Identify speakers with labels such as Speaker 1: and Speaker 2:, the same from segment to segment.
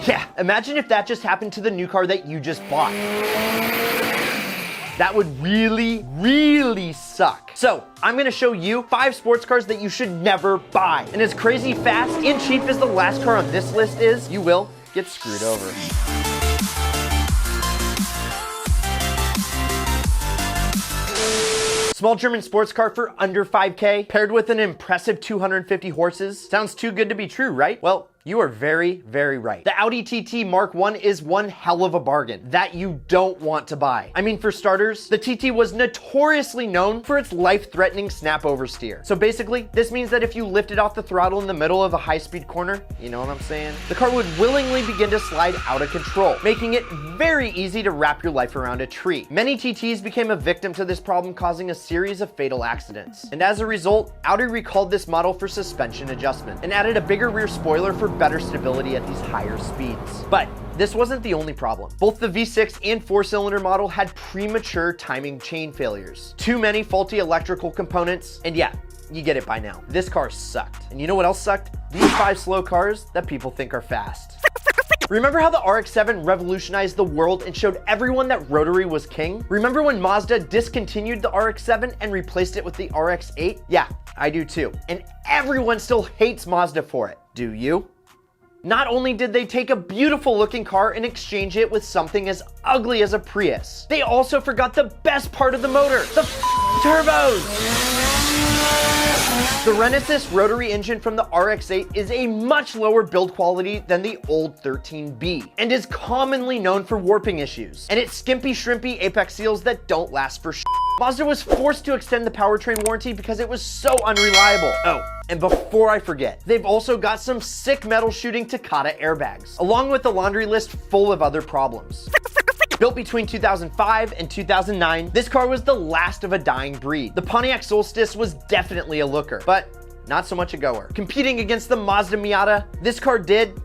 Speaker 1: Yeah, imagine if that just happened to the new car that you just bought. That would really, really suck. So I'm gonna show you 5 sports cars that you should never buy. And as crazy fast and cheap as the last car on this list is, you will get screwed over. Small German sports car for under 5K, paired with an impressive 250 horses. Sounds too good to be true, right? Well, you are very, very right. The Audi TT Mark I is one hell of a bargain that you don't want to buy. I mean, for starters, the TT was notoriously known for its life-threatening snap oversteer. So basically, this means that if you lifted off the throttle in the middle of a high-speed corner, you know what I'm saying? The car would willingly begin to slide out of control, making it very easy to wrap your life around a tree. Many TTs became a victim to this problem, causing a series of fatal accidents. And as a result, Audi recalled this model for suspension adjustment and added a bigger rear spoiler for better stability at these higher speeds. But this wasn't the only problem. Both the V6 and 4-cylinder model had premature timing chain failures, too many faulty electrical components, and yeah, you get it by now. This car sucked. And you know what else sucked? These 5 slow cars that people think are fast. Remember how the RX-7 revolutionized the world and showed everyone that rotary was king? Remember when Mazda discontinued the RX-7 and replaced it with the RX-8? Yeah, I do too. And everyone still hates Mazda for it. Do you? Not only did they take a beautiful looking car and exchange it with something as ugly as a Prius, they also forgot the best part of the motor, the turbos. The Renesas rotary engine from the RX-8 is a much lower build quality than the old 13B and is commonly known for warping issues and its skimpy shrimpy apex seals that don't last for Mazda was forced to extend the powertrain warranty because it was so unreliable. Oh, and before I forget, they've also got some sick metal shooting Takata airbags, along with a laundry list full of other problems. Built between 2005 and 2009, this car was the last of a dying breed. The Pontiac Solstice was definitely a looker, but not so much a goer. Competing against the Mazda Miata, this car did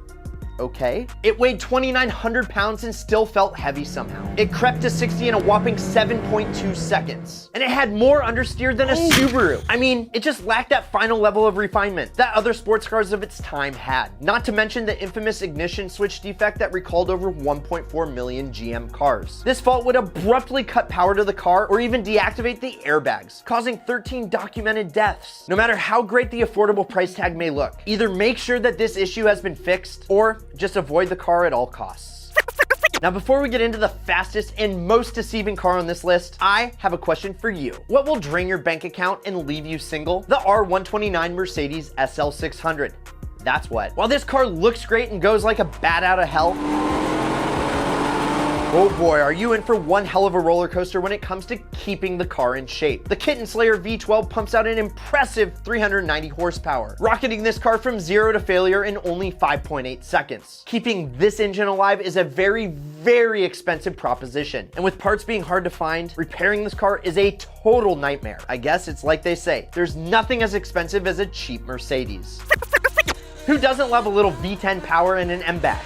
Speaker 1: okay. It weighed 2,900 pounds and still felt heavy somehow. It crept to 60 in a whopping 7.2 seconds. And it had more understeer than a Subaru. I mean, it just lacked that final level of refinement that other sports cars of its time had. Not to mention the infamous ignition switch defect that recalled over 1.4 million GM cars. This fault would abruptly cut power to the car or even deactivate the airbags, causing 13 documented deaths. No matter how great the affordable price tag may look, either make sure that this issue has been fixed or just avoid the car at all costs. Now, before we get into the fastest and most deceiving car on this list, I have a question for you. What will drain your bank account and leave you single? The R129 Mercedes SL600. That's what. While this car looks great and goes like a bat out of hell, oh boy, are you in for one hell of a roller coaster when it comes to keeping the car in shape. The Kitten Slayer V12 pumps out an impressive 390 horsepower, rocketing this car from 0 to failure in only 5.8 seconds. Keeping this engine alive is a very, very expensive proposition. And with parts being hard to find, repairing this car is a total nightmare. I guess it's like they say, there's nothing as expensive as a cheap Mercedes. Who doesn't love a little V10 power and an M badge?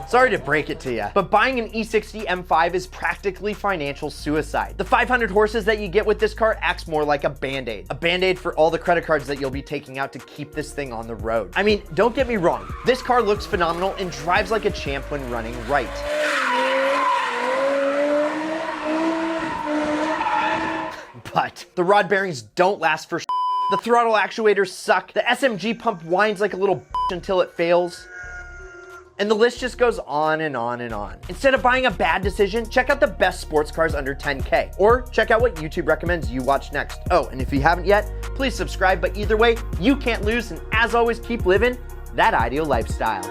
Speaker 1: Sorry to break it to you, but buying an E60 M5 is practically financial suicide. The 500 horses that you get with this car acts more like a Band-Aid. A Band-Aid for all the credit cards that you'll be taking out to keep this thing on the road. I mean, don't get me wrong, this car looks phenomenal and drives like a champ when running right. But the rod bearings don't last for the throttle actuators suck, the SMG pump whines like a little until it fails. And the list just goes on and on and on. Instead of buying a bad decision, check out the best sports cars under 10K, or check out what YouTube recommends you watch next. Oh, and if you haven't yet, please subscribe, but either way, you can't lose, and as always, keep living that ideal lifestyle.